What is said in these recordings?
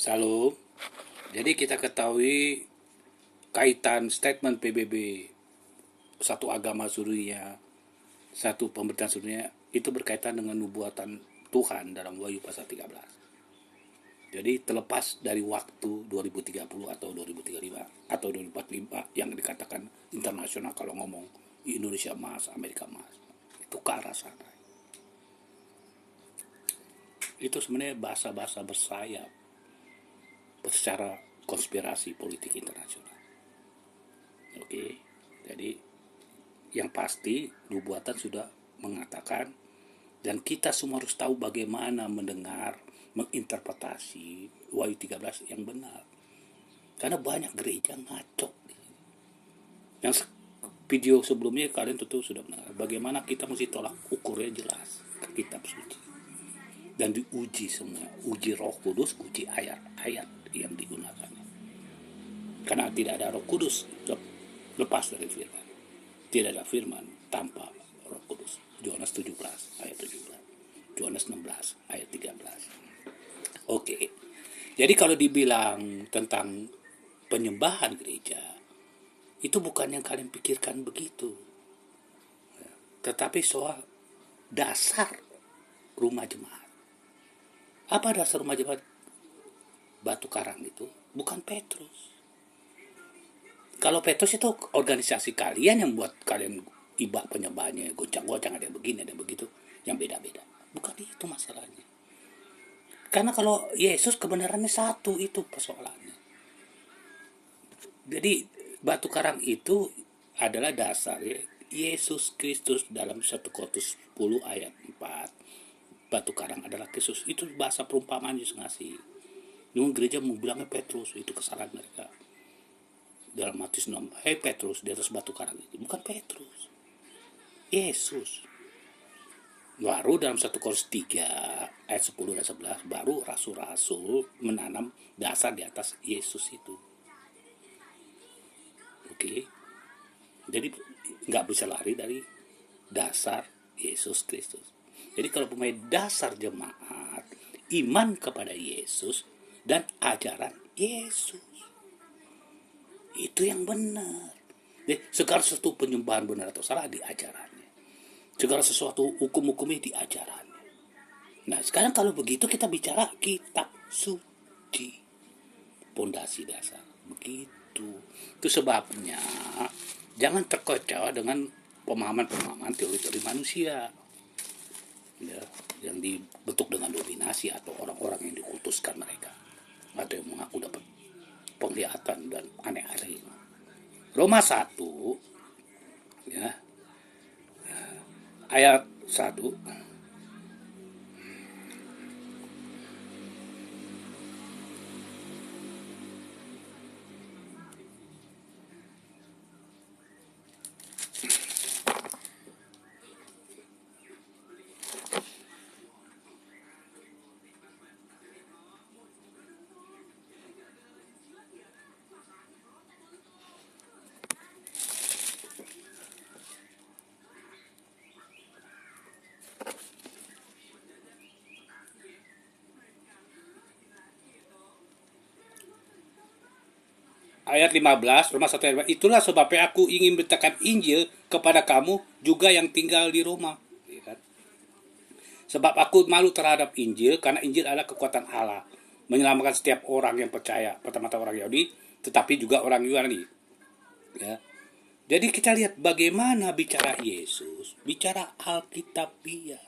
Salam. Jadi kita ketahui kaitan statement PBB satu agama suruhnya, satu pemerintahan suruhnya itu berkaitan dengan nubuatan Tuhan dalam Wahyu pasal 13. Jadi terlepas dari waktu 2030 atau 2035 atau 2045 yang dikatakan internasional kalau ngomong Indonesia emas, Amerika emas, itu ke arah sana. Itu sebenarnya bahasa-bahasa bersayap secara konspirasi politik internasional. Oke, jadi yang pasti nubuatan sudah mengatakan, dan kita semua harus tahu bagaimana mendengar, menginterpretasi Wahyu 13 yang benar. Karena banyak gereja ngaco. Yang video sebelumnya kalian tentu sudah mendengar bagaimana kita mesti tolak ukurnya jelas ke kitab suci. Dan diuji semua, uji Roh Kudus, uji ayat-ayat yang digunakan. Karena tidak ada Roh Kudus lepas dari firman. Tidak ada firman tanpa Roh Kudus. Yohanes 17 ayat 17. Yohanes 16 ayat 13. Oke. Jadi kalau dibilang tentang penyembahan gereja, itu bukan yang kalian pikirkan begitu. Tetapi soal dasar rumah jemaat. Apa dasar rumah jemaat? Batu karang itu bukan Petrus. Kalau Petrus itu organisasi kalian yang buat kalian ibah penyembahnya goncang-goncang, ada yang begini, ada yang begitu, yang beda-beda. Bukan itu masalahnya. Karena kalau Yesus kebenarannya satu, itu persoalannya. Jadi batu karang itu adalah dasar ya. Yesus Kristus dalam 1 Korintus 10 ayat 4. Batu karang adalah Kristus. Itu bahasa perumpamaan Yesus ngasih. Namun gereja mau bilangnya Petrus, itu kesalahan mereka. Dalam Matius 6, hei Petrus, di atas batu karang itu. Bukan Petrus, Yesus. Baru dalam 1 Korintus 3 ayat 10 dan 11, baru rasul-rasul menanam dasar di atas Yesus itu. Oke. Jadi nggak bisa lari dari dasar Yesus Kristus. Jadi kalau pemain dasar jemaat, iman kepada Yesus dan ajaran Yesus, itu yang benar. Jadi segala sesuatu penyembahan benar atau salah di ajarannya. Segala sesuatu hukum-hukumnya di ajarannya. Nah sekarang kalau begitu kita bicara kitab suci, pondasi dasar. Begitu. Itu sebabnya jangan terkecoh dengan pemahaman-pemahaman teori-teori manusia. Ya, yang dibentuk dengan dominasi atau orang-orang yang dikutuskan mereka, atau yang mengaku dapat penglihatan dan aneh-aneh. Roma 1 ya, ayat 1. Ayat 15, Roma 1 ayat 15, itulah sebabnya aku ingin beritakan Injil kepada kamu juga yang tinggal di Roma. Ya kan? Sebab aku malu terhadap Injil, karena Injil adalah kekuatan Allah, menyelamatkan setiap orang yang percaya, pertama-tama orang Yahudi, tetapi juga orang Yunani. Ya. Jadi kita lihat bagaimana bicara Yesus, bicara Alkitabiah.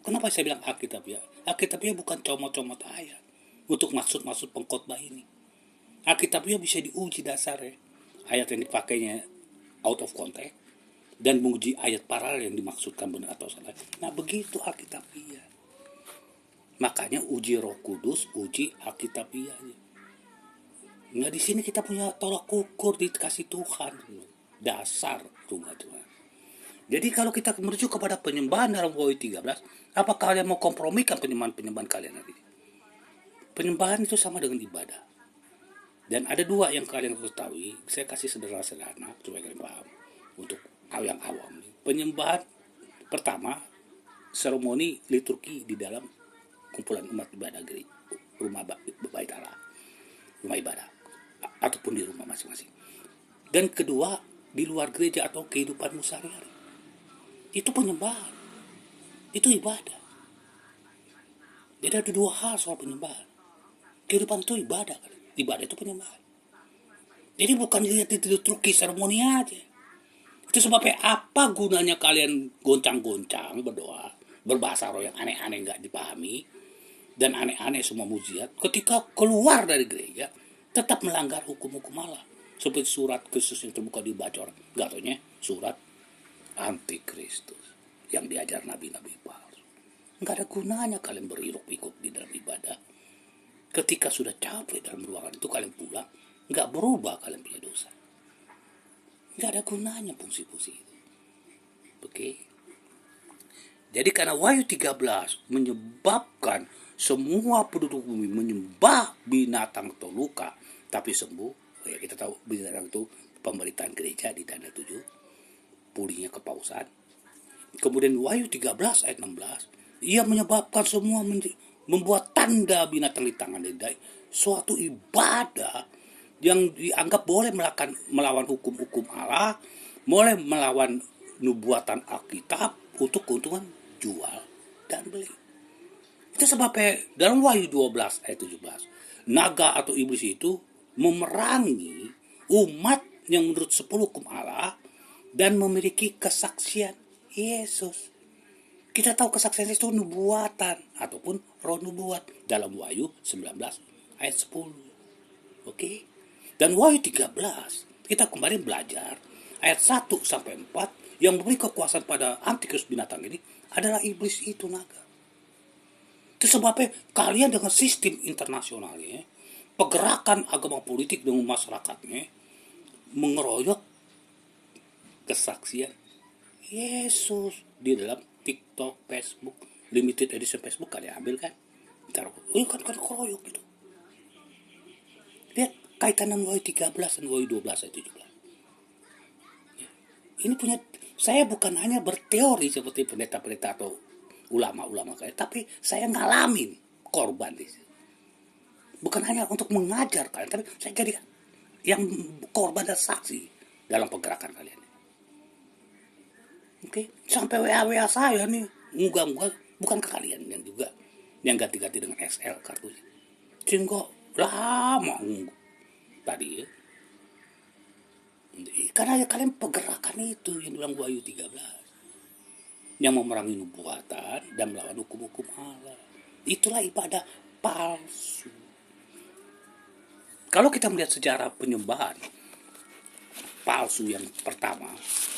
Kenapa saya bilang Alkitabiah? Alkitabiah bukan comot-comot ayat untuk maksud-maksud pengkhotbah ini. Alkitabiah bisa diuji dasarnya, ayat yang dipakainya out of context, dan menguji ayat paralel yang dimaksudkan benar atau salah. Nah begitu Alkitabiah. Makanya uji Roh Kudus, uji Alkitabiahnya. Nah di sini kita punya tolak ukur dikasih Tuhan, dasar rumah Tuhan. Jadi kalau kita merujuk kepada penyembahan dalam Wahyu 13, apa kalian mau kompromikan penyembahan kalian nanti? Penyembahan itu sama dengan ibadah. Dan ada dua yang kalian harus tahu, saya kasih sederhana supaya kalian paham. Untuk yang awam, penyembahan pertama, seremoni liturgi di dalam kumpulan umat ibadah gereja, rumah bait Allah. Dan kedua, di luar gereja atau kehidupanmu sehari-hari. Itu penyembahan. Itu ibadah. Jadi ada dua hal soal penyembahan. Kehidupan itu ibadah. Ibadah itu penyembahan. Jadi bukan dilihat itu truki seremoni aja. Itu sebabnya apa gunanya kalian goncang-goncang berdoa, berbahasa roh yang aneh-aneh nggak dipahami, dan aneh-aneh semua mujizat, ketika keluar dari gereja tetap melanggar hukum-hukum Allah. Seperti surat Kristus yang terbuka dibaca orang. Nggak taunya surat antikristus yang diajar nabi-nabi palsu. Nggak ada gunanya kalian berhiruk-pikuk di dalam ibadah. Ketika sudah capek dalam ruangan itu kalian pulang, nggak berubah kalian punya dosa. Nggak ada gunanya fungsi-fungsi itu. Oke. Jadi karena Wahyu 13 menyebabkan semua penduduk bumi menyembah binatang atau luka, tapi sembuh. Ya kita tahu binatang itu pemerintahan gereja di tanda 7, pulihnya kepausan. Kemudian Wahyu 13 ayat 16, ia menyebabkan semua membuat tanda binatang di tangan dan suatu ibadah yang dianggap boleh melawan hukum-hukum Allah, boleh melawan nubuatan Alkitab untuk keuntungan jual dan beli. Itu sebabnya dalam Wahyu 12 ayat 17, naga atau iblis itu memerangi umat yang menurut 10 hukum Allah dan memiliki kesaksian Yesus. Kita tahu kesaksian itu nubuatan ataupun roh nubuat dalam Wahyu 19 ayat 10. Oke. Dan Wahyu 13 kita kemarin belajar ayat 1 sampai 4 yang memberi kekuasaan pada antikristus binatang ini adalah iblis itu, naga. Itu sebabnya kalian dengan sistem internasionalnya, pergerakan agama politik dengan masyarakatnya mengeroyok kesaksian Yesus di dalam TikTok, Facebook, limited edition Facebook kalian ambil kan? Taruh, kan keroyok gitu. Lihat kaitan dengan Wahyu 13 dan Wahyu 12 ayat 17. Ini punya, saya bukan hanya berteori seperti pendeta-pendeta atau ulama-ulama kayak, tapi saya ngalamin korban di sini. Bukan hanya untuk mengajar kalian, tapi saya jadi yang korban dan saksi dalam pergerakan kalian. Oke, sampai WA saya nih, munggah-munggah, bukan ke kalian yang juga yang ganti-ganti dengan XL kartunya. Sehingga lama tadi ya. Karena kalian pergerakan itu yang bilang Wahyu 13 yang memerangi nubuatan dan melawan hukum-hukum Allah. Itulah ibadah palsu. Kalau kita melihat sejarah penyembahan palsu yang pertama,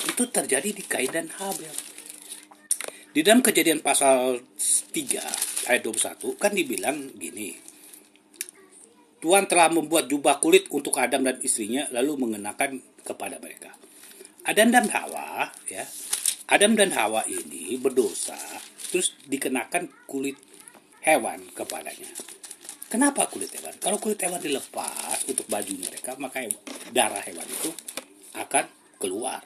itu terjadi di Kain dan Habel. Di dalam Kejadian pasal 3 ayat 21 kan dibilang gini, Tuhan telah membuat jubah kulit untuk Adam dan istrinya lalu mengenakan kepada mereka. Adam dan Hawa ya. Adam dan Hawa ini berdosa terus dikenakan kulit hewan kepadanya. Kenapa kulit hewan? Kalau kulit hewan dilepas untuk baju mereka, maka darah hewan itu akan keluar.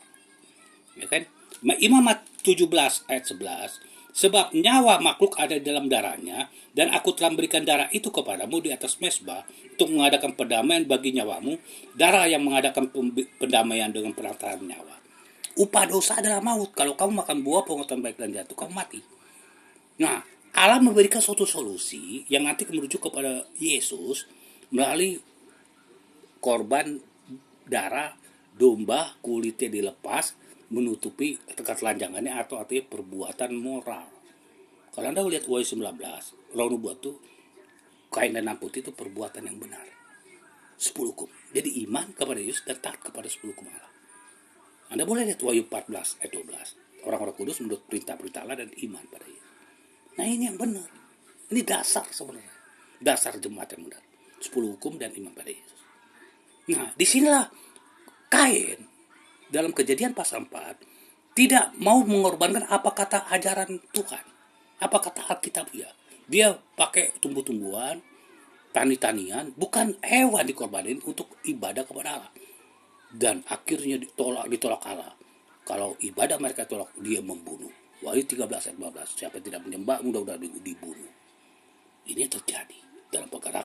Ya kan? Imamat 17 ayat 11, sebab nyawa makhluk ada di dalam darahnya, dan aku telah memberikan darah itu kepadamu di atas mezbah untuk mengadakan perdamaian bagi nyawamu, darah yang mengadakan pendamaian dengan perantaraan nyawa. Upah dosa adalah maut. Kalau kamu makan buah pengetahuan baik dan jatuh, kamu mati. Nah, Allah memberikan suatu solusi yang nanti merujuk kepada Yesus melalui korban darah domba, kulitnya dilepas menutupi ketelanjangannya atau artinya perbuatan moral. Kalau Anda lihat Wahyu 19, roh nubuat itu kain dan putih itu perbuatan yang benar. 10 hukum. Jadi iman kepada Yesus dan taat kepada 10 hukum Allah. Anda boleh lihat Wahyu 14 ayat 12. Orang-orang kudus menurut perintah-perintah Allah dan iman pada Yesus. Nah ini yang benar. Ini dasar sebenarnya. Dasar jemaat yang benar. 10 hukum dan iman pada Yesus. Nah disinilah Kain dalam Kejadian pasal 4 tidak mau mengorbankan apa kata ajaran Tuhan. Apa kata Alkitab ya. Dia pakai tumbuh-tumbuhan, tani-tanian, bukan hewan dikorbanin untuk ibadah kepada Allah. Dan akhirnya ditolak Allah. Kalau ibadah mereka tolak, dia membunuh. Wahyu 13 ayat 15. Siapa tidak menyembah mudah-mudahan dibunuh. Ini terjadi dalam perkara